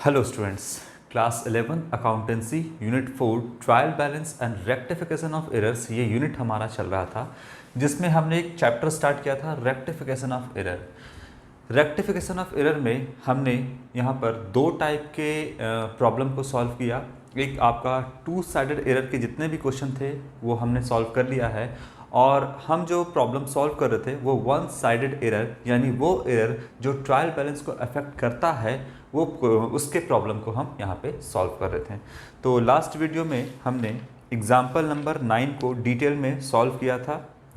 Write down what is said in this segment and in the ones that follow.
Hello students, class 11 accountancy unit 4 trial balance and rectification of errors, ये unit हमारा चल रहा था जिसमें हमने एक चैप्टर स्टार्ट किया था rectification of error. Rectification of error में हमने यहाँ पर दो टाइप के प्रॉब्लम को सॉल्व किया। एक आपका टू साइडेड एरर के जितने भी क्वेश्चन थे वो हमने सॉल्व कर लिया है, और हम जो प्रॉब्लम सॉल्व कर रहे थे वो वन साइडेड एरर, यानी वो एरर जो ट्रायल बैलेंस को अफेक्ट करता है वो उसके प्रॉब्लम को हम यहाँ पे सॉल्व कर रहे थे। तो लास्ट वीडियो में हमने एग्जाम्पल नंबर 9 को डिटेल में सॉल्व किया था।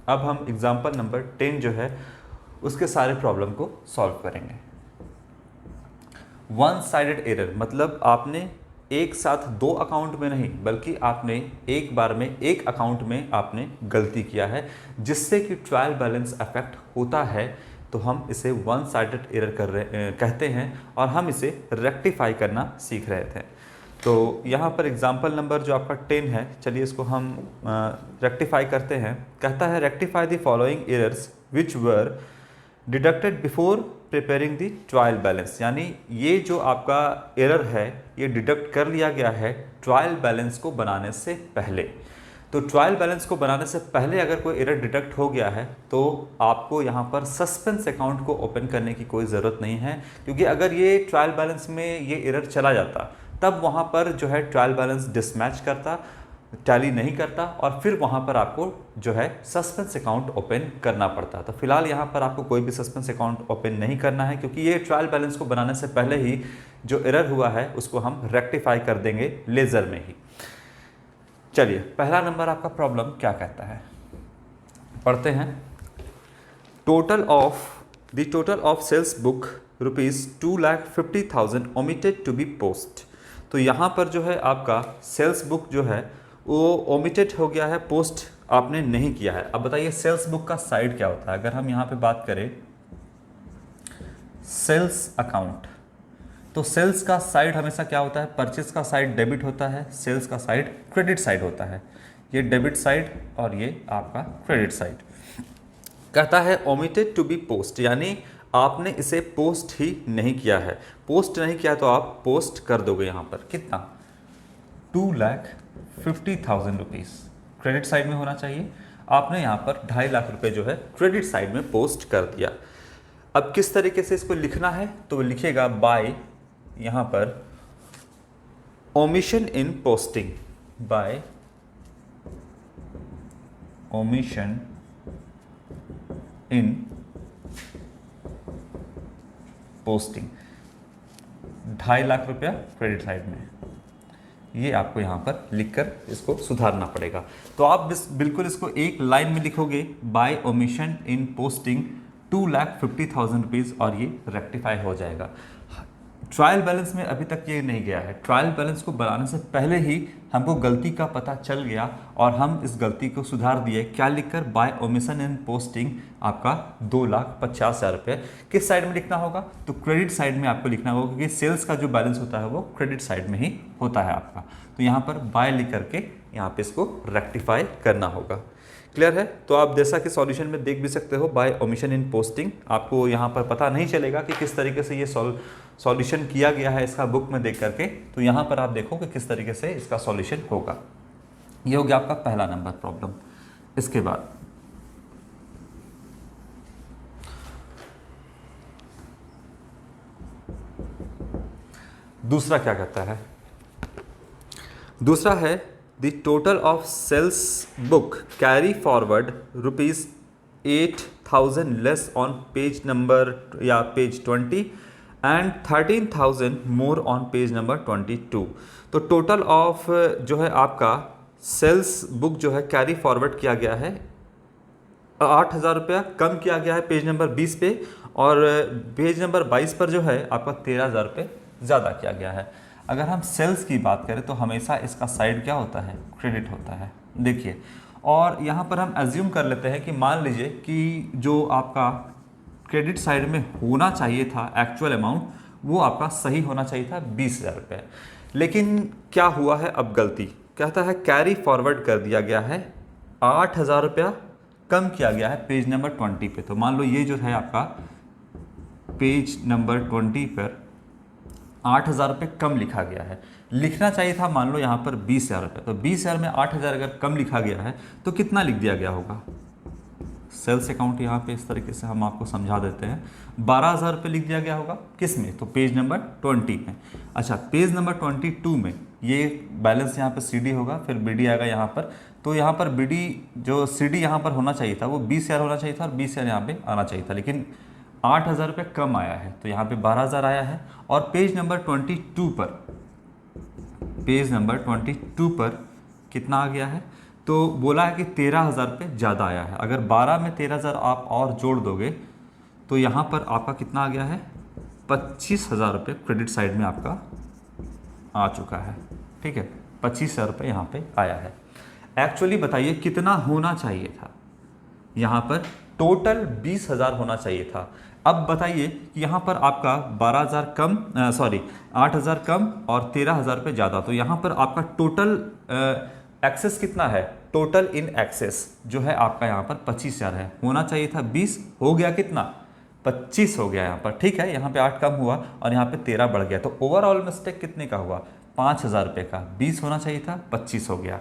अब हम एग्जाम्पल नंबर 10 जो है उसके सारे प्रॉब्लम को सॉल्व करेंगे। वन साइडेड एरर मतलब आपने एक साथ दो अकाउंट में नहीं बल्कि आपने एक बार में एक अकाउंट में आपने गलती किया है जिससे कि ट्रायल बैलेंस अफेक्ट होता है, तो हम इसे वन साइडेड एरर कहते हैं और हम इसे रेक्टिफाई करना सीख रहे थे। तो यहाँ पर एग्जाम्पल नंबर जो आपका 10 है, चलिए इसको हम रेक्टिफाई करते हैं। कहता है rectify the following errors which were deducted before preparing the trial balance, यानी ये जो आपका एरर है ये डिडक्ट कर लिया गया है ट्रायल बैलेंस को बनाने से पहले। तो ट्रायल बैलेंस को बनाने से पहले अगर कोई एरर डिटेक्ट हो गया है तो आपको यहाँ पर सस्पेंस अकाउंट को ओपन करने की कोई ज़रूरत नहीं है, क्योंकि अगर ये ट्रायल बैलेंस में ये एरर चला जाता तब वहाँ पर जो है ट्रायल बैलेंस डिसमैच करता, टैली नहीं करता, और फिर वहाँ पर आपको जो है सस्पेंस अकाउंट ओपन करना पड़ता। तो फिलहाल यहाँ पर आपको कोई भी सस्पेंस अकाउंट ओपन नहीं करना है, क्योंकि ये ट्रायल बैलेंस को बनाने से पहले ही जो एरर हुआ है उसको हम रेक्टिफाई कर देंगे लेज़र में ही। चलिए पहला नंबर आपका प्रॉब्लम क्या कहता है, पढ़ते हैं। Total of sales book ₹2,50,000 omitted to be post. तो यहाँ पर जो है आपका सेल्स बुक जो है वो ओमिटेड हो गया है, पोस्ट आपने नहीं किया है। अब बताइए सेल्स बुक का साइड क्या होता है। अगर हम यहाँ पे बात करें सेल्स अकाउंट, तो सेल्स का साइड हमेशा क्या होता है, परचेज का साइड डेबिट होता है, सेल्स का साइड क्रेडिट साइड होता है। ये डेबिट साइड और ये आपका क्रेडिट साइड। कहता है ओमिटेड टू बी पोस्ट, यानी आपने इसे पोस्ट ही नहीं किया है। पोस्ट नहीं किया तो आप पोस्ट कर दोगे यहाँ पर कितना, 2,50,000 रुपीज़ क्रेडिट साइड में होना चाहिए। आपने यहाँ पर 2.5 लाख रुपए जो है क्रेडिट साइड में पोस्ट कर दिया। अब किस तरीके से इसको लिखना है, तो लिखेगा बाय यहाँ पर omission in posting, by omission in posting, 2.5 lakh रुपया क्रेडिट साइड में। ये आपको यहाँ पर लिखकर इसको सुधारना पड़ेगा। तो आप बिल्कुल इसको एक लाइन में लिखोगे, by omission in posting 2,50,000 rupees, और ये रेक्टिफाई हो जाएगा। ट्रायल बैलेंस में अभी तक ये नहीं गया है। ट्रायल बैलेंस को बनाने से पहले ही हमको गलती का पता चल गया और हम इस गलती को सुधार दिए। क्या लिखकर, बाय ओमिशन इन पोस्टिंग आपका 2,50,000 रुपये। किस साइड में लिखना होगा, तो क्रेडिट साइड में आपको लिखना होगा, क्योंकि सेल्स का जो बैलेंस होता है वो क्रेडिट साइड में ही होता है आपका। तो यहाँ पर बाय लिख करके यहाँ पे इसको रेक्टिफाई करना होगा। क्लियर है। तो आप जैसा कि सॉल्यूशन में देख भी सकते हो, बाय ओमिशन इन पोस्टिंग, आपको यहाँ पर पता नहीं चलेगा कि किस तरीके से ये सॉल्यूशन किया गया है इसका बुक में देख करके। तो यहाँ पर आप देखो कि किस तरीके से इसका सॉल्यूशन होगा। ये हो गया आपका पहला नंबर प्रॉब्लम। इसके बाद दूसरा क्या कहता है, दूसरा है The total of sales book carry forward ₹8,000 less on page number या page 20 and 13,000 more on page number 22। तो टोटल ऑफ जो है आपका सेल्स बुक जो है कैरी फॉरवर्ड किया गया है, 8,000 रुपया कम किया गया है पेज नंबर 20 पे, और पेज नंबर 22 पर जो है आपका 13,000 रुपये ज़्यादा किया गया है। अगर हम सेल्स की बात करें तो हमेशा इसका साइड क्या होता है, क्रेडिट होता है। देखिए, और यहाँ पर हम एज्यूम कर लेते हैं कि मान लीजिए कि जो आपका क्रेडिट साइड में होना चाहिए था एक्चुअल अमाउंट, वो आपका सही होना चाहिए था 20,000 रुपये। लेकिन क्या हुआ है, अब गलती कहता है कैरी फॉरवर्ड कर दिया गया है, 8,000 रुपया कम किया गया है पेज नंबर 20 पे। तो मान लो ये जो है आपका पेज नंबर 20 पर 8,000 रुपये कम लिखा गया है। लिखना चाहिए था मान लो यहाँ पर 20,000 रुपये, तो 20,000 में 8,000 अगर कम लिखा गया है तो कितना लिख दिया गया होगा। सेल्स अकाउंट यहाँ पे इस तरीके से हम आपको समझा देते हैं, 12,000 रुपये लिख दिया गया होगा। किस में? तो पेज नंबर 20 में। अच्छा, पेज नंबर 22 में ये बैलेंस यहाँ पर CD होगा, फिर BD आएगा यहाँ पर। तो यहाँ पर BD जो CD यहाँ पर होना चाहिए था वो 20,000 होना चाहिए था और 20,000 यहाँ पे आना चाहिए था, लेकिन 8,000 रुपये कम आया है तो यहाँ पे 12,000 आया है। और पेज नंबर 22 पर, पेज नंबर 22 पर कितना आ गया है? तो बोला है कि 13,000 रुपये ज़्यादा आया है। अगर 12 में 13,000 आप और जोड़ दोगे तो यहाँ पर आपका कितना आ गया है? 25,000 रुपये क्रेडिट साइड में आपका आ चुका है। ठीक है, 25,000 रुपये यहाँ पे आया है। एक्चुअली बताइए कितना होना चाहिए था? यहाँ पर टोटल 20,000 होना चाहिए था। अब बताइए कि यहाँ पर आपका 12,000 कम, 8,000 कम और 13,000 रुपये ज़्यादा, तो यहाँ पर आपका टोटल एक्सेस कितना है? टोटल इन एक्सेस जो है आपका यहाँ पर 25,000 है। होना चाहिए था 20, हो गया कितना? 25 हो गया यहाँ पर। ठीक है, यहाँ पे 8 कम हुआ और यहाँ पे 13 बढ़ गया, तो ओवरऑल मिस्टेक कितने का हुआ? 5,000 रुपये का। 20 होना चाहिए था, 25 हो गया।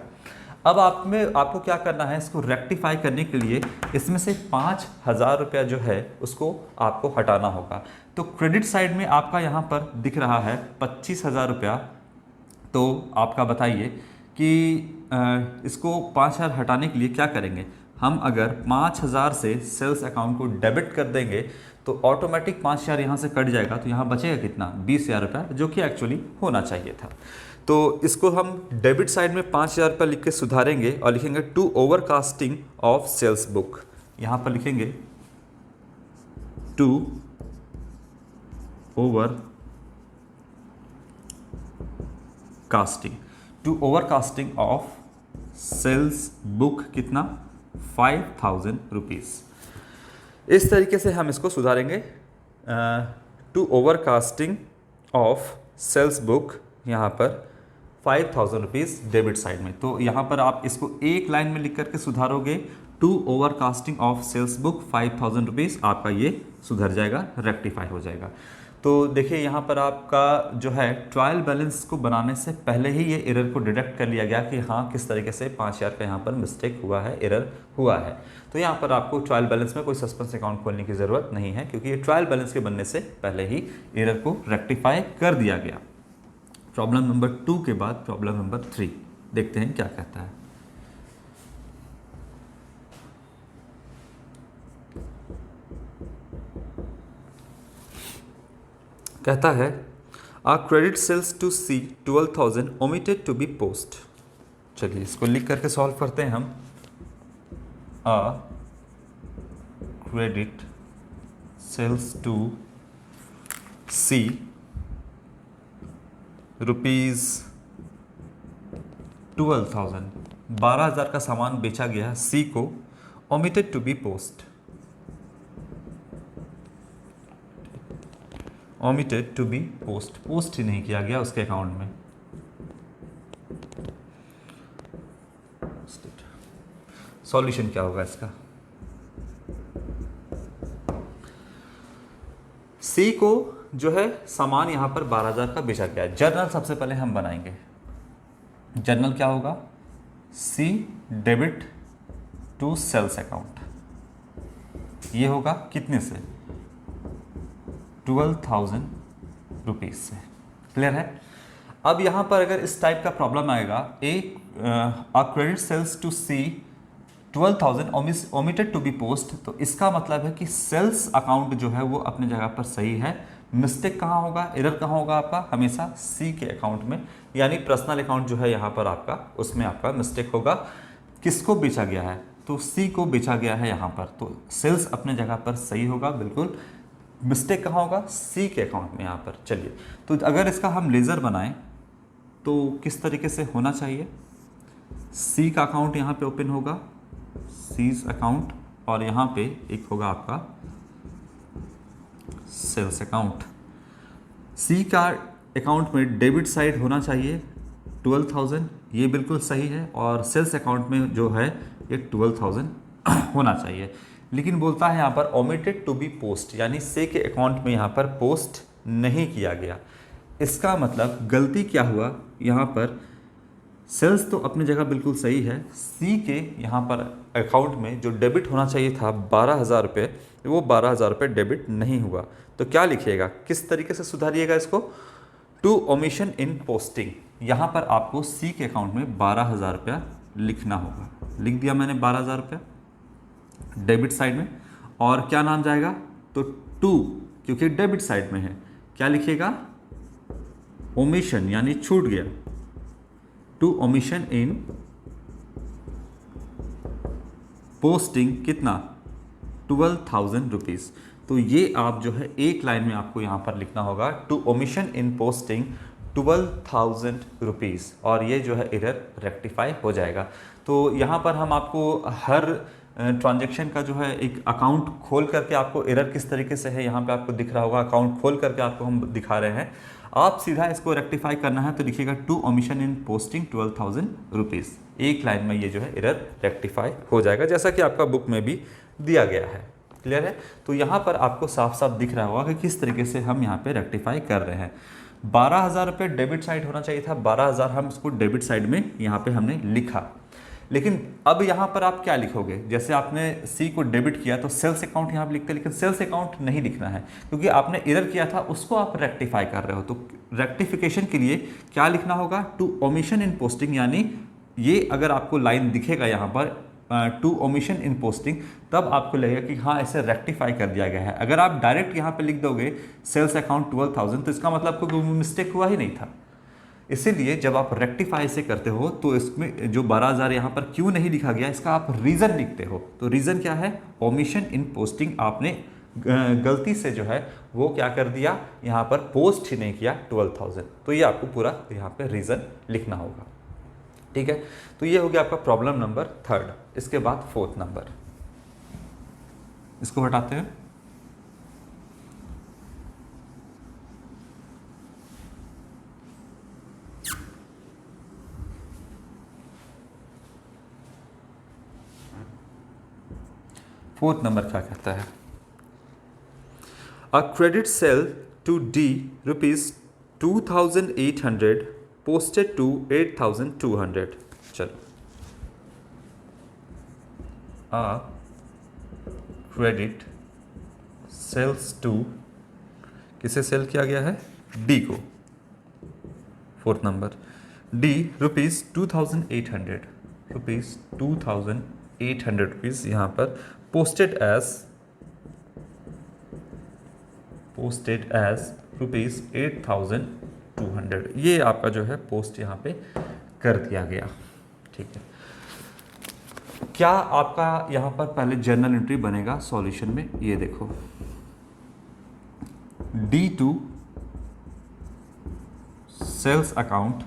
अब आपको क्या करना है? इसको रेक्टिफाई करने के लिए इसमें से 5,000 रुपया जो है उसको आपको हटाना होगा। तो क्रेडिट साइड में आपका यहाँ पर दिख रहा है 25,000 रुपया। तो आपका बताइए कि इसको 5,000 हटाने के लिए क्या करेंगे हम? अगर 5,000 से सेल्स अकाउंट को डेबिट कर देंगे तो ऑटोमेटिक 5,000 यहाँ से कट जाएगा, तो यहाँ बचेगा कितना? 20,000 रुपया, जो कि एक्चुअली होना चाहिए था। तो इसको हम डेबिट साइड में 5,000 रुपये लिख के सुधारेंगे और लिखेंगे to overcasting of sales book. यहाँ पर लिखेंगे to overcasting of sales book कितना? 5,000 रुपीज़। इस तरीके से हम इसको सुधारेंगे। To overcasting of sales book यहाँ पर 5,000 रुपीज़ डेबिट साइड में। तो यहाँ पर आप इसको एक लाइन में लिख करके सुधारोगे, to overcasting of sales book 5,000 rupees, आपका ये सुधर जाएगा, रेक्टिफाई हो जाएगा। तो देखिए यहाँ पर आपका जो है ट्रायल बैलेंस को बनाने से पहले ही ये एरर को डिटेक्ट कर लिया गया कि हाँ किस तरीके से 5,000 का यहाँ पर मिस्टेक हुआ है, एरर हुआ है। तो यहाँ पर आपको ट्रायल बैलेंस में कोई सस्पेंस अकाउंट खोलने की ज़रूरत नहीं है, क्योंकि ये ट्रायल बैलेंस के बनने से पहले ही एरर को रेक्टिफाई कर दिया गया। प्रॉब्लम नंबर 2 के बाद प्रॉब्लम नंबर 3 देखते हैं क्या कहता है। कहता है a credit sales to C 12,000 omitted to be post. चलिए इसको लिख करके सॉल्व करते हैं हम। A credit sales to C rupees 12,000, 12,000 का सामान बेचा गया सी को, omitted to be post, omitted to be post ही नहीं किया गया उसके अकाउंट में। सॉल्यूशन क्या होगा इसका? सी को जो है सामान यहां पर 12,000 का बेचा गया। जर्नल सबसे पहले हम बनाएंगे। जर्नल क्या होगा? सी डेबिट टू सेल्स अकाउंट, ये होगा कितने से? 12,000 रुपीज़ से। क्लियर है? अब यहाँ पर अगर इस टाइप का प्रॉब्लम आएगा, a credit sales to C 12,000 omitted to be post, तो इसका मतलब है कि सेल्स अकाउंट जो है वो अपने जगह पर सही है। मिस्टेक कहाँ होगा, एरर कहाँ होगा आपका? हमेशा सी के अकाउंट में, यानी पर्सनल अकाउंट जो है यहाँ पर आपका, उसमें आपका मिस्टेक होगा। किसको बेचा गया है? तो सी को बेचा गया है यहाँ पर, तो सेल्स अपने जगह पर सही होगा बिल्कुल। मिस्टेक कहाँ होगा? सी के अकाउंट में यहाँ पर। चलिए, तो अगर इसका हम लेज़र बनाएं तो किस तरीके से होना चाहिए? सी का अकाउंट यहाँ पे ओपन होगा, सीज अकाउंट, और यहाँ पे एक होगा आपका सेल्स अकाउंट। सी का अकाउंट में डेबिट साइड होना चाहिए 12,000, ये बिल्कुल सही है, और सेल्स अकाउंट में जो है ये 12,000 होना चाहिए। लेकिन बोलता है यहाँ पर ओमिटेड टू बी पोस्ट, यानी से के अकाउंट में यहाँ पर पोस्ट नहीं किया गया। इसका मतलब गलती क्या हुआ यहाँ पर, सेल्स तो अपनी जगह बिल्कुल सही है, सी के यहाँ पर अकाउंट में जो डेबिट होना चाहिए था 12,000 रुपये, वो 12,000 रुपये डेबिट नहीं हुआ। तो क्या लिखिएगा, किस तरीके से सुधारिएगा इसको, टू ओमिशन इन पोस्टिंग, यहाँ पर आपको सी के अकाउंट में 12,000 रुपया लिखना होगा। लिख दिया मैंने 12,000 रुपया डेबिट साइड में, और क्या नाम जाएगा, तो टू, क्योंकि डेबिट साइड में है, क्या लिखिएगा, ओमिशन यानी छूट गया, टू ओमिशन इन पोस्टिंग कितना, 12,000 रुपीज़। तो ये आप जो है एक लाइन में आपको यहाँ पर लिखना होगा, to omission in posting 12,000 rupees, और ये जो है एरर रेक्टिफाई हो जाएगा। तो यहाँ पर हम आपको हर ट्रांजैक्शन का जो है एक अकाउंट खोल करके, आपको एरर किस तरीके से है यहाँ पे आपको दिख रहा होगा, अकाउंट खोल करके आपको हम दिखा रहे हैं। आप सीधा इसको रेक्टिफाई करना है तो लिखिएगा to omission in posting 12,000 rupees, एक लाइन में ये जो है एरर रेक्टिफाई हो जाएगा, जैसा कि आपका बुक में भी दिया गया है। क्लियर है? तो यहाँ पर आपको साफ साफ दिख रहा होगा कि किस तरीके से हम यहाँ पे रेक्टिफाई कर रहे हैं। 12,000 रुपये डेबिट साइड होना चाहिए था, 12,000 हम इसको डेबिट साइड में यहाँ पे हमने लिखा। लेकिन अब यहाँ पर आप क्या लिखोगे, जैसे आपने सी को डेबिट किया तो सेल्स अकाउंट यहाँ पे लिखते हैं, लेकिन सेल्स अकाउंट नहीं लिखना है क्योंकि आपने एरर किया था, उसको आप रेक्टिफाई कर रहे हो। तो रेक्टिफिकेशन के लिए क्या लिखना होगा, टू ओमिशन इन पोस्टिंग, यानी ये अगर आपको लाइन दिखेगा यहाँ पर टू ओमिशन इन पोस्टिंग, तब आपको लगेगा कि हाँ ऐसे रेक्टिफाई कर दिया गया है। अगर आप डायरेक्ट यहाँ पे लिख दोगे सेल्स अकाउंट 12,000 तो इसका मतलब कोई मिस्टेक हुआ ही नहीं था। इसीलिए जब आप रेक्टिफाई से करते हो तो इसमें जो 12,000 यहाँ पर क्यों नहीं लिखा गया, इसका आप रीज़न लिखते हो। तो रीज़न क्या है, ओमिशन इन पोस्टिंग, आपने गलती से जो है वो क्या कर दिया, यहाँ पर पोस्ट ही नहीं किया 12,000। तो ये आपको पूरा यहाँ पे रीज़न लिखना होगा। ठीक है, तो ये हो गया आपका प्रॉब्लम नंबर 3। इसके बाद 4th नंबर, इसको हटाते हैं। फोर्थ नंबर क्या कहता है, a credit sale to D ₹2,800 posted to 8,200। चलो, अ क्रेडिट सेल्स टू, किसे सेल किया गया है, डी को। 4th नंबर, डी ₹2,800 रुपीज़ यहाँ पर पोस्टेड एज ₹8,200, ये आपका जो है पोस्ट यहाँ पे कर दिया गया। ठीक है, क्या आपका यहाँ पर पहले जर्नल एंट्री बनेगा सॉल्यूशन में, ये देखो, D2 सेल्स अकाउंट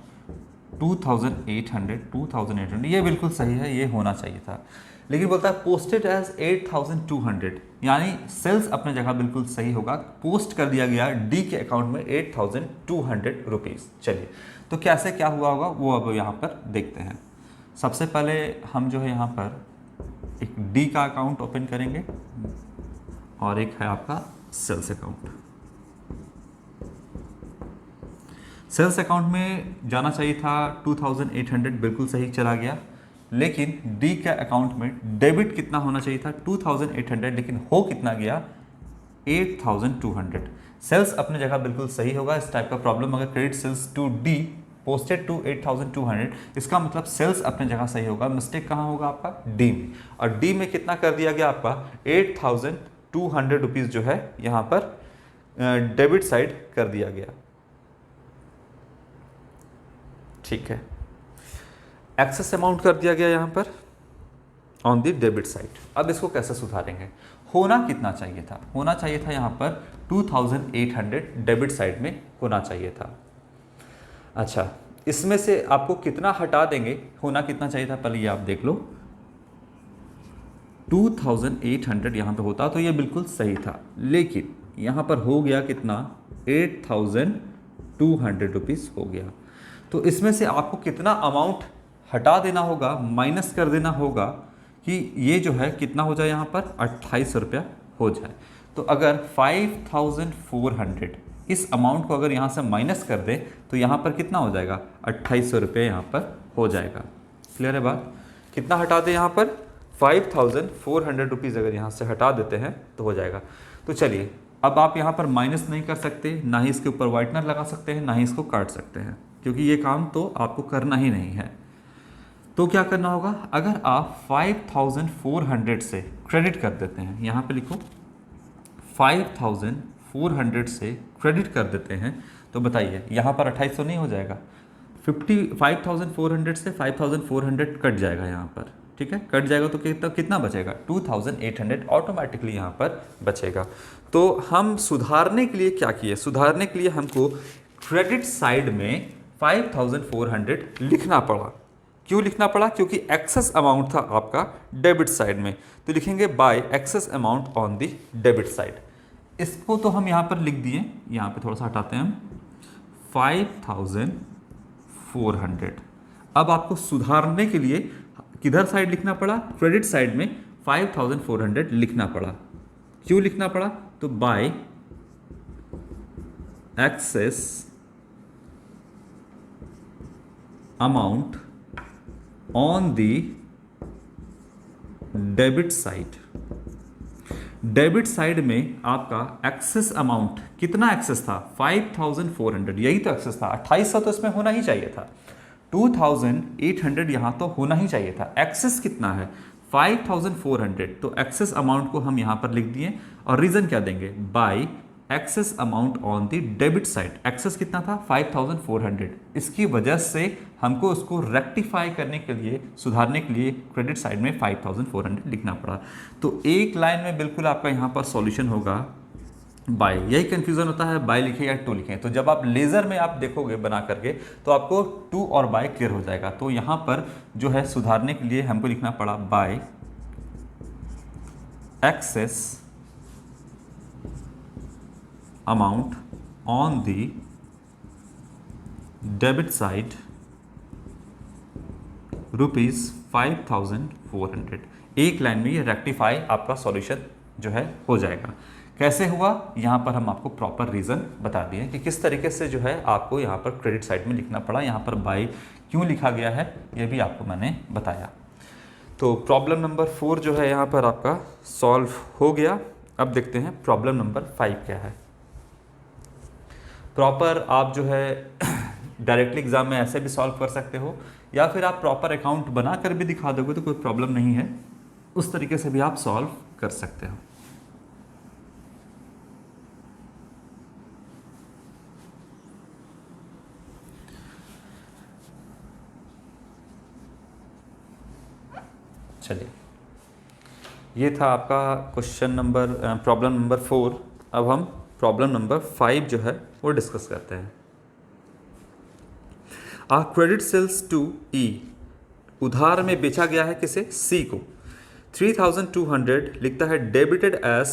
2,800, ये बिल्कुल सही है, ये होना चाहिए था। लेकिन बोलता है पोस्टेड एज 8,200, यानी सेल्स अपने जगह बिल्कुल सही होगा, पोस्ट कर दिया गया डी के अकाउंट में 8,200 रुपीज़। चलिए, तो कैसे क्या हुआ होगा वो अब यहाँ पर देखते हैं। सबसे पहले हम जो है यहाँ पर एक डी का अकाउंट ओपन करेंगे और एक है आपका सेल्स अकाउंट। सेल्स अकाउंट में जाना चाहिए था 2,800, बिल्कुल सही चला गया। लेकिन डी के अकाउंट में डेबिट कितना होना चाहिए था, 2,800, लेकिन हो कितना गया, 8,200। सेल्स अपने जगह बिल्कुल सही होगा। इस टाइप का प्रॉब्लम अगर credit sales to D posted to 8,200, इसका मतलब सेल्स अपने जगह सही होगा, मिस्टेक कहाँ होगा आपका, डी में। और डी में कितना कर दिया गया आपका, 8,200 रुपीज़ जो है यहाँ पर डेबिट साइड कर दिया गया। ठीक है, एक्सेस अमाउंट कर दिया गया यहाँ पर ऑन द डेबिट साइड। अब इसको कैसे सुधारेंगे, होना कितना चाहिए था, होना चाहिए था यहाँ पर 2,800 डेबिट साइड में होना चाहिए था। अच्छा, इसमें से आपको कितना हटा देंगे, होना कितना चाहिए था, पहले ये आप देख लो, 2,800 यहाँ पे होता तो ये बिल्कुल सही था, लेकिन यहाँ पर हो गया कितना, 8,200 रुपीज़ हो गया। तो इसमें से आपको कितना अमाउंट हटा देना होगा, माइनस कर देना होगा कि ये जो है कितना हो जाए, यहाँ पर 2800 रुपया हो जाए। तो अगर 5,400 इस अमाउंट को अगर यहाँ से माइनस कर दे तो यहाँ पर कितना हो जाएगा, 2800 रुपये यहाँ पर हो जाएगा। क्लियर है बात? कितना हटा दें यहाँ पर, 5400 रुपीज़ अगर यहाँ से हटा देते हैं तो हो जाएगा। तो चलिए, अब आप यहाँ पर माइनस नहीं कर सकते, ना ही इसके ऊपर वाइटनर लगा सकते हैं, ना ही इसको काट सकते हैं, क्योंकि ये काम तो आपको करना ही नहीं है। तो क्या करना होगा, अगर आप 5400 से क्रेडिट कर देते हैं, यहाँ पे लिखो 5400 से क्रेडिट कर देते हैं, तो बताइए यहाँ पर 2800 नहीं हो जाएगा, 5400 से 5400 कट जाएगा यहाँ पर, ठीक है, कट जाएगा तो कितना बचेगा, 2800 ऑटोमेटिकली यहाँ पर बचेगा। तो हम सुधारने के लिए क्या किए, सुधारने के लिए हमको क्रेडिट साइड में 5400 लिखना पड़ा। क्यों लिखना पड़ा, क्योंकि एक्सेस अमाउंट था आपका डेबिट साइड में, तो लिखेंगे bye excess amount on the debit side. इसको तो हम यहाँ पर लिख दिए, यहाँ पे थोड़ा सा हटाते हैं हम, 5400। अब आपको सुधारने के लिए किधर साइड लिखना पड़ा, क्रेडिट साइड में 5400 लिखना पड़ा। क्यों लिखना पड़ा, तो bye excess amount on the debit side. Debit side में आपका एक्सेस अमाउंट, कितना एक्सेस था, 5400, यही तो एक्सेस था, 2800 तो इसमें होना ही चाहिए था, 2800 यहाँ तो होना ही चाहिए था। एक्सेस कितना है, 5400, तो एक्सेस अमाउंट को हम यहाँ पर लिख दिए, और रीजन क्या देंगे, by excess amount on the debit side. Excess कितना था, 5400, इसकी वजह से हमको उसको रेक्टिफाई करने के लिए, सुधारने के लिए क्रेडिट साइड में 5400 लिखना पड़ा। तो एक लाइन में बिल्कुल आपका यहाँ पर सॉल्यूशन होगा बाय। यही कंफ्यूजन होता है, बाय लिखें या टू लिखें, तो जब आप लेजर में आप देखोगे बना करके तो आपको टू और बाय क्लियर हो जाएगा। तो यहाँ पर जो है सुधारने के लिए हमको लिखना पड़ा bye access amount on the debit side ₹5400। एक लाइन में ये रेक्टिफाई आपका सॉल्यूशन जो है हो जाएगा। कैसे हुआ, यहाँ पर हम आपको प्रॉपर रीज़न बता दिए कि किस तरीके से जो है आपको यहाँ पर क्रेडिट साइड में लिखना पड़ा, यहाँ पर बाय क्यों लिखा गया है ये भी आपको मैंने बताया। तो प्रॉब्लम नंबर 4 जो है यहाँ पर आपका सॉल्व हो गया। अब देखते हैं प्रॉब्लम नंबर 5 क्या है। प्रॉपर आप जो है डायरेक्टली एग्जाम में ऐसे भी सॉल्व कर सकते हो, या फिर आप प्रॉपर अकाउंट बना कर भी दिखा दोगे तो कोई प्रॉब्लम नहीं है, उस तरीके से भी आप सॉल्व कर सकते हो। चलिए, ये था आपका क्वेश्चन नंबर प्रॉब्लम नंबर 4। अब हम प्रॉब्लम नंबर 5 जो है वो डिस्कस करते हैं। क्रेडिट सेल्स टू ई, उधार में बेचा गया है किसे, सी को, 3200 लिखता है डेबिटेड एज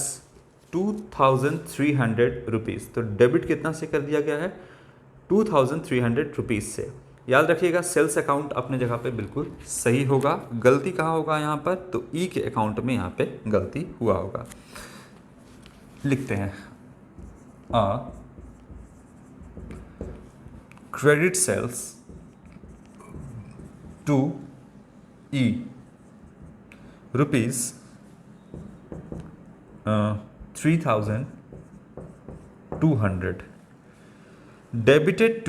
2300 रुपीज़। तो डेबिट कितना से कर दिया गया है, 2300 रुपीज़ से। याद रखिएगा सेल्स अकाउंट अपने जगह पे बिल्कुल सही होगा, गलती कहाँ होगा यहाँ पर, तो ई के अकाउंट में यहाँ पे गलती हुआ होगा। लिखते हैं credit sales to E rupees 3200 debited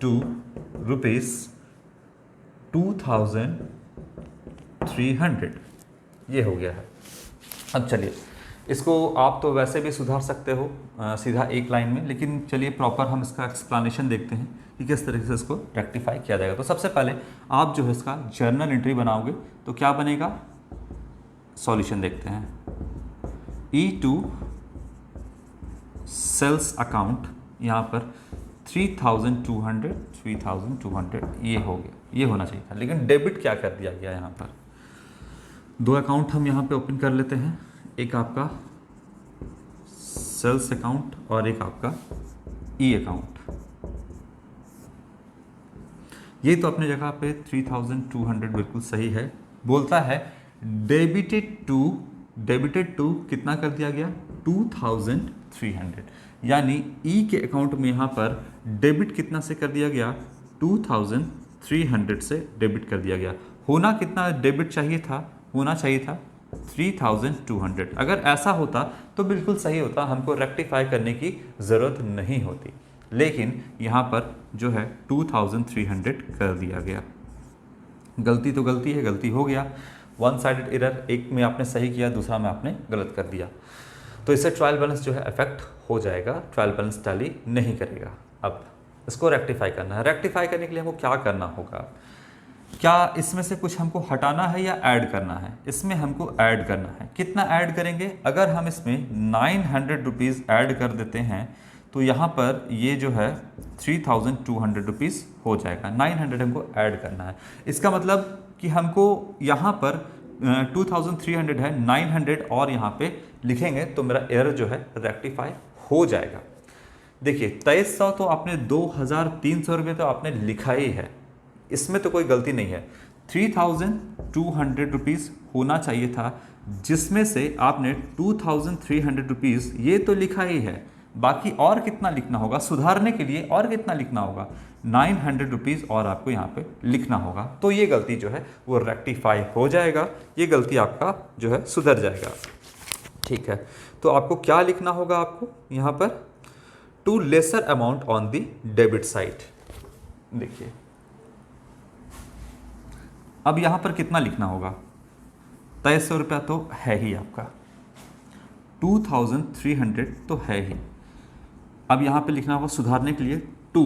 to rupees 2300, ये हो गया है। अब चलिए, इसको आप तो वैसे भी सुधार सकते हो सीधा एक लाइन में, लेकिन चलिए प्रॉपर हम इसका एक्सप्लेनेशन देखते हैं कि किस तरीके से इसको रेक्टिफाई किया जाएगा। तो सबसे पहले आप जो है इसका जर्नल एंट्री बनाओगे तो क्या बनेगा, सॉल्यूशन देखते हैं। E2 सेल्स अकाउंट, यहाँ पर 3200 ये हो गया, ये होना चाहिए था, लेकिन डेबिट क्या कर दिया गया यहाँ पर। दो अकाउंट हम यहाँ पे ओपन कर लेते हैं, एक आपका सेल्स अकाउंट और एक आपका ई अकाउंट। ये तो अपने जगह पे 3200 बिल्कुल सही है। बोलता है डेबिटेड टू डेबिटेड टू कितना कर दिया गया 2300, यानी ई के अकाउंट में यहाँ पर डेबिट कितना से कर दिया गया 2300 से डेबिट कर दिया गया। होना कितना डेबिट चाहिए था, होना चाहिए था 3200। अगर ऐसा होता तो बिल्कुल सही होता, हमको रेक्टिफाई करने की ज़रूरत नहीं होती, लेकिन यहाँ पर जो है 2300 कर दिया गया। गलती तो गलती है, गलती हो गया, वन साइडेड एरर, एक में आपने सही किया, दूसरा में आपने गलत कर दिया, तो इससे ट्रायल बैलेंस जो है अफेक्ट हो जाएगा, ट्रायल बैलेंस टैली नहीं करेगा। अब इसको रेक्टिफाई करना है। रेक्टिफाई करने के लिए हमको क्या करना होगा, क्या इसमें से कुछ हमको हटाना है या ऐड करना है? इसमें हमको ऐड करना है। कितना ऐड करेंगे? अगर हम इसमें 900 रुपीज़ ऐड कर देते हैं तो यहाँ पर ये जो है 3200 रुपीज़ हो जाएगा। 900 हमको ऐड करना है, इसका मतलब कि हमको यहाँ पर 2300 है, 900 और यहाँ पे लिखेंगे तो मेरा एरर जो है रेक्टिफाई हो जाएगा। देखिए 2300 तो आपने 2300 रुपये तो आपने लिखा ही है, इसमें तो कोई गलती नहीं है। 3200 रुपीज़ होना चाहिए था, जिसमें से आपने 2300 रुपीज़ ये तो लिखा ही है, बाकी और कितना लिखना होगा सुधारने के लिए, और कितना लिखना होगा 900 रुपीज़ और आपको यहाँ पे लिखना होगा, तो ये गलती जो है वो रेक्टिफाई हो जाएगा, ये गलती आपका जो है सुधर जाएगा। ठीक है, तो आपको क्या लिखना होगा, आपको यहाँ पर to lesser amount on the debit side. देखिए अब यहाँ पर कितना लिखना होगा, 2300 रुपया तो है ही आपका, 2300 तो है ही। अब यहाँ पे लिखना होगा सुधारने के लिए टू,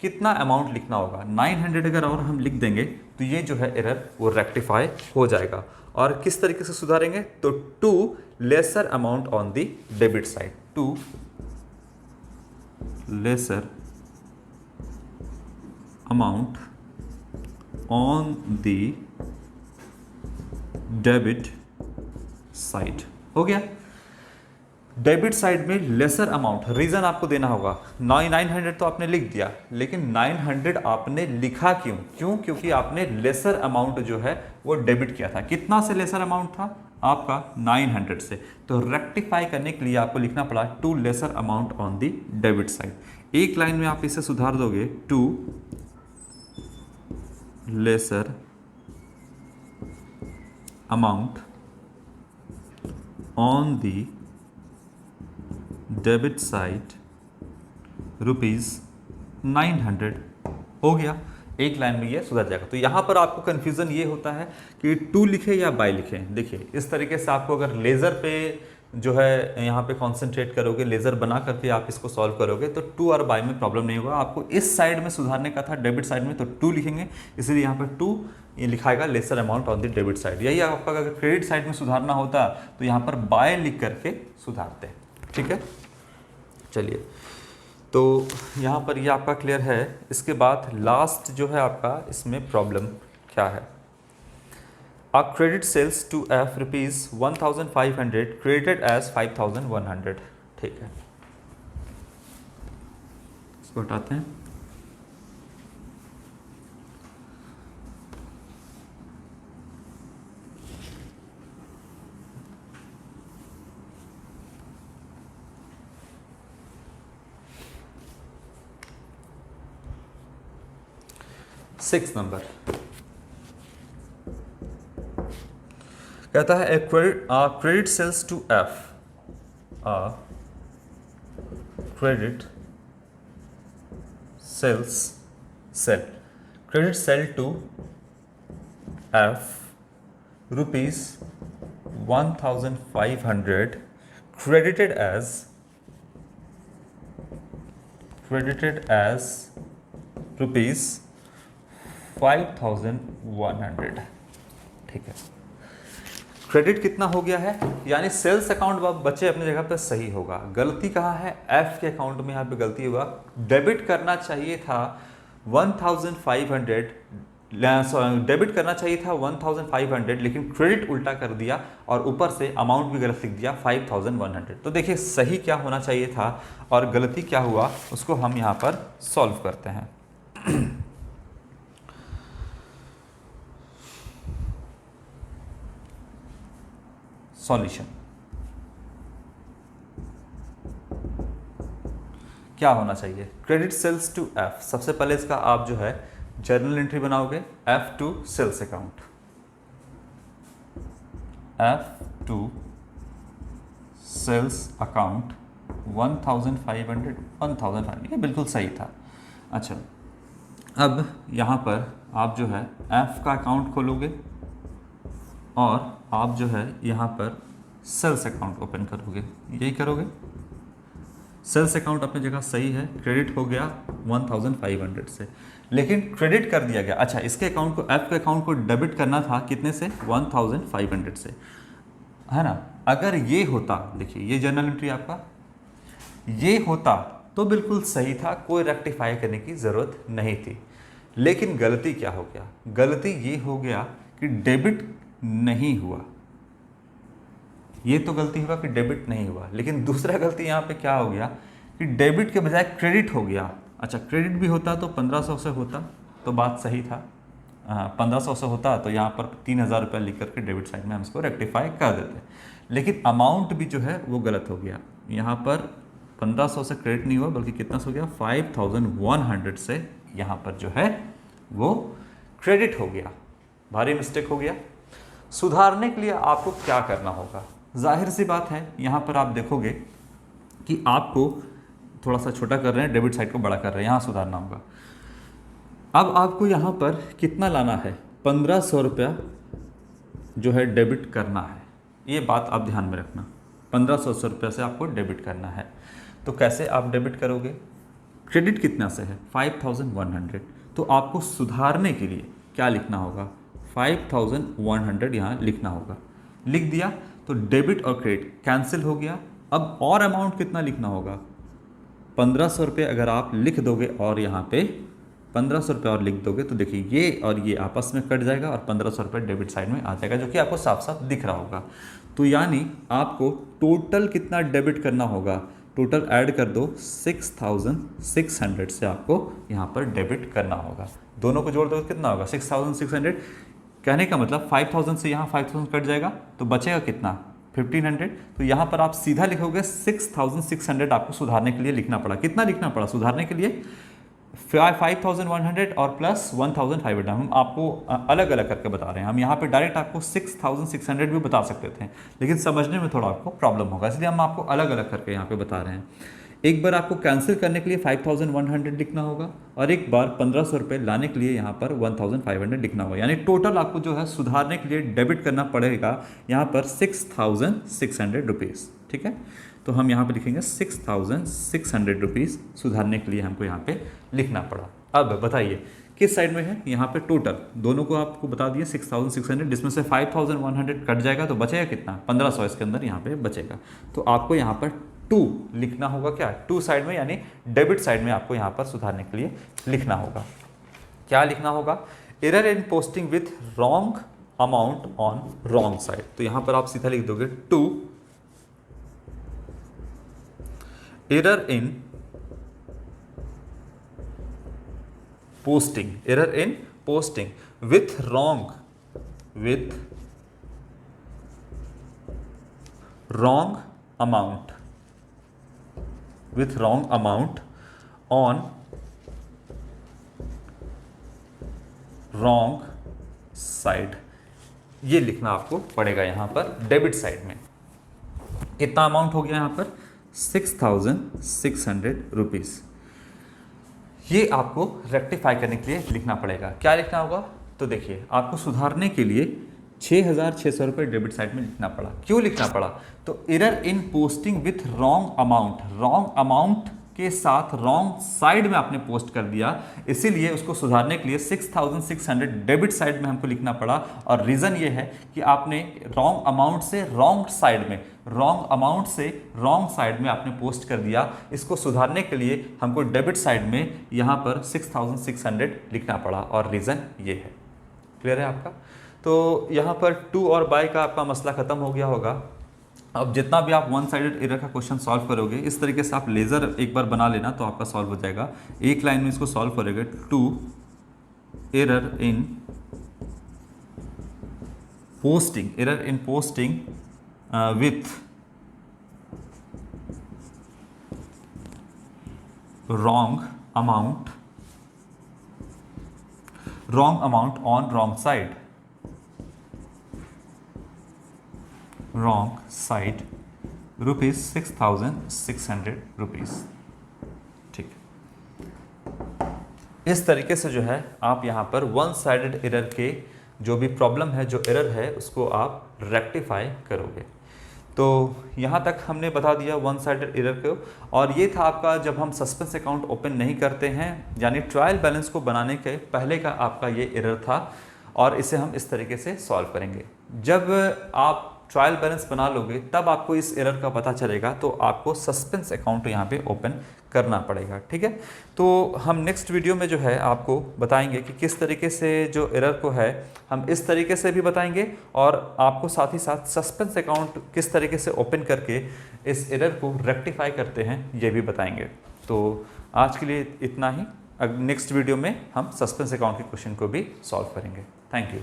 कितना अमाउंट लिखना होगा 900, अगर और हम लिख देंगे तो ये जो है एरर वो रेक्टिफाई हो जाएगा। और किस तरीके से सुधारेंगे, तो to lesser amount on the debit side, to lesser amount on the debit side. हो गया, डेबिट साइड में लेसर अमाउंट, रीजन आपको देना होगा। 900 तो आपने लिख दिया, लेकिन 900 आपने लिखा क्यों? क्योंकि आपने लेसर अमाउंट जो है वो डेबिट किया था। कितना से लेसर अमाउंट था आपका 900 से, तो रेक्टिफाई करने के लिए आपको लिखना पड़ा to lesser amount on the debit side. एक लाइन में आप इसे सुधार दोगे, to lesser amount on the debit side ₹900 हो गया। एक लाइन में ये सुधर जाएगा। तो यहाँ पर आपको कन्फ्यूज़न ये होता है कि टू लिखे या बाय लिखें। देखिए इस तरीके से आपको अगर लेज़र पे जो है यहाँ पे कॉन्सेंट्रेट करोगे, लेज़र बना करके आप इसको सॉल्व करोगे तो टू और बाय में प्रॉब्लम नहीं होगा। आपको इस साइड में सुधारने का था डेबिट साइड में, तो टू लिखेंगे, इसलिए यहाँ पर टू ये लिखाएगा lesser amount on the debit side. यही आपका अगर क्रेडिट साइड में सुधारना होता तो यहाँ पर बाय लिख करके सुधारते। ठीक है, चलिए तो यहाँ पर ये आपका क्लियर है। इसके बाद लास्ट जो है आपका इसमें प्रॉब्लम क्या है, A credit sales to F ₹1,500 credited as 5,100। ठीक है, इसको हटाते हैं। सिक्स नंबर कहता है credit sales to F, credit sale to F ₹1,500 credited as ₹5,100। ठीक है, क्रेडिट कितना हो गया है, यानी सेल्स अकाउंट बचे अपनी जगह पर सही होगा। गलती कहाँ है, एफ के अकाउंट में यहाँ पे गलती हुआ। डेबिट करना चाहिए था 1,500, डेबिट करना चाहिए था 1,500, लेकिन क्रेडिट उल्टा कर दिया और ऊपर से अमाउंट भी गलत लिख दिया 5,100। तो देखिए सही क्या होना चाहिए था और गलती क्या हुआ, उसको हम यहाँ पर सॉल्व करते हैं। सॉल्यूशन क्या होना चाहिए? Credit sales to F. सबसे पहले इसका आप जो है जर्नल एंट्री बनाओगे, F to sales account, F to sales account 1500 ये बिल्कुल सही था। अच्छा, अब यहाँ पर आप जो है एफ का अकाउंट खोलोगे और आप जो है यहाँ पर सेल्स अकाउंट ओपन करोगे, यही करोगे। सेल्स अकाउंट अपनी जगह सही है, क्रेडिट हो गया 1500 से, लेकिन क्रेडिट कर दिया गया। अच्छा, इसके अकाउंट को, एफ के अकाउंट को डेबिट करना था कितने से? 1500 से, है ना। अगर ये होता, देखिए ये जर्नल एंट्री आपका, ये होता तो बिल्कुल सही था, कोई रेक्टिफाई करने की ज़रूरत नहीं थी। लेकिन गलती क्या हो गया? गलती ये हो गया कि डेबिट नहीं हुआ। ये तो गलती हुआ कि डेबिट नहीं हुआ, लेकिन दूसरा गलती यहाँ पे क्या हो गया कि डेबिट के बजाय क्रेडिट हो गया। अच्छा, क्रेडिट भी होता तो 1500 से होता तो बात सही था, 1500 से होता तो यहाँ पर 3000 रुपये लिख करके डेबिट साइड में हम इसको रेक्टिफाई कर देते। लेकिन अमाउंट भी जो है वो गलत हो गया। यहाँ पर 1500 से क्रेडिट नहीं हुआ, बल्कि कितना हो गया? 5100 से यहाँ पर जो है वो क्रेडिट हो गया। भारी मिस्टेक हो गया। सुधारने के लिए आपको क्या करना होगा? जाहिर सी बात है, यहाँ पर आप देखोगे कि आपको थोड़ा सा छोटा कर रहे हैं, डेबिट साइड को बड़ा कर रहे हैं, यहाँ सुधारना होगा। अब आपको यहाँ पर कितना लाना है? 1500 रुपया जो है डेबिट करना है। ये बात आप ध्यान में रखना, 1500 रुपये से आपको डेबिट करना है। तो कैसे आप डेबिट करोगे? क्रेडिट कितना से है? 5100। तो आपको सुधारने के लिए क्या लिखना होगा? 5100 यहाँ लिखना होगा। लिख दिया तो डेबिट और क्रेडिट कैंसिल हो गया। अब और अमाउंट कितना लिखना होगा? 1500 रुपये अगर आप लिख दोगे और यहाँ पे 1500 रुपये और लिख दोगे तो देखिए ये और ये आपस में कट जाएगा और 1500 रुपये डेबिट साइड में आ जाएगा, जो कि आपको साफ साफ दिख रहा होगा। तो यानी आपको टोटल कितना डेबिट करना होगा? टोटल ऐड कर दो, 6600 से आपको यहाँ पर डेबिट करना होगा। दोनों को जोड़ दो कितना होगा? 6600। कहने का मतलब 5000 से यहाँ 5000 कट जाएगा तो बचेगा कितना? 1500। तो यहाँ पर आप सीधा लिखोगे 6600 आपको सुधारने के लिए लिखना पड़ा। कितना लिखना पड़ा सुधारने के लिए? 5100 और प्लस 1500। हम आपको अलग अलग करके बता रहे हैं। हम यहाँ पे डायरेक्ट आपको 6600 भी बता सकते थे, लेकिन समझने में थोड़ा आपको प्रॉब्लम होगा, इसलिए हम आपको अलग अलग करके यहाँ पे बता रहे हैं। एक बार आपको कैंसिल करने के लिए 5100 लिखना होगा और एक बार 1500 रुपये लाने के लिए यहाँ पर 1500 लिखना होगा। यानी टोटल आपको जो है सुधारने के लिए डेबिट करना पड़ेगा यहाँ पर 6600 रुपीज़। ठीक है, तो हम यहाँ पे लिखेंगे 6600 रुपीज़ सुधारने के लिए हमको यहाँ पे लिखना पड़ा। अब बताइए किस साइड में है? यहाँ पे टोटल दोनों को आपको बता दिए 6600, जिसमें से 5100 कट जाएगा तो बचेगा कितना? 1500 इसके अंदर यहाँ पे बचेगा। तो आपको यहाँ पर 2 लिखना होगा। क्या? 2 साइड में, यानी डेबिट साइड में आपको यहाँ पर सुधारने के लिए लिखना होगा। क्या लिखना होगा? Error in posting with wrong amount on wrong side. तो यहाँ पर आप सीधा लिख दोगे 2 error in posting, error in posting with wrong amount, with wrong amount on wrong side। ये लिखना आपको पड़ेगा यहाँ पर डेबिट साइड में। कितना अमाउंट हो गया यहाँ पर? 6600 रुपीज़। ये आपको रेक्टिफाई करने के लिए लिखना पड़ेगा। क्या लिखना होगा? तो देखिए आपको सुधारने के लिए 6600 रुपये डेबिट साइड में लिखना पड़ा। क्यों लिखना पड़ा? तो error in posting with wrong amount, wrong amount के साथ रॉन्ग साइड में आपने पोस्ट कर दिया, इसीलिए उसको सुधारने के लिए 6600 डेबिट साइड में हमको लिखना पड़ा। और रीज़न ये है कि आपने रॉन्ग अमाउंट से रॉन्ग साइड में, रॉन्ग अमाउंट से रॉन्ग साइड में आपने पोस्ट कर दिया। इसको सुधारने के लिए हमको डेबिट साइड में यहाँ पर 6600 लिखना पड़ा और रीज़न ये है। क्लियर है आपका? तो यहाँ पर टू और बाय का आपका मसला ख़त्म हो गया होगा। अब जितना भी आप वन साइडेड एरर का क्वेश्चन सॉल्व करोगे, इस तरीके से आप लेज़र एक बार बना लेना तो आपका सॉल्व हो जाएगा। एक लाइन में इसको सॉल्व करोगे, to error in posting with wrong amount on wrong side, rupees 6,600 rupees. ठीक, इस तरीके से जो है आप यहाँ पर वन साइडेड एरर के जो भी प्रॉब्लम है, जो एरर है, उसको आप रेक्टिफाई करोगे। तो यहाँ तक हमने बता दिया वन साइडेड एरर को, और ये था आपका जब हम सस्पेंस अकाउंट ओपन नहीं करते हैं, यानी ट्रायल बैलेंस को बनाने के पहले का आपका ये एरर था, और इसे हम इस तरीके से सॉल्व करेंगे। जब आप ट्रायल बैलेंस बना लोगे तब आपको इस एरर का पता चलेगा, तो आपको सस्पेंस अकाउंट यहाँ पे ओपन करना पड़ेगा। ठीक है, तो हम नेक्स्ट वीडियो में जो है आपको बताएंगे कि किस तरीके से जो एरर को है हम इस तरीके से भी बताएंगे, और आपको साथ ही साथ सस्पेंस अकाउंट किस तरीके से ओपन करके इस एरर को रेक्टिफाई करते हैं ये भी बताएंगे। तो आज के लिए इतना ही। नेक्स्ट वीडियो में हम सस्पेंस अकाउंट के क्वेश्चन को भी सॉल्व करेंगे। Thank you.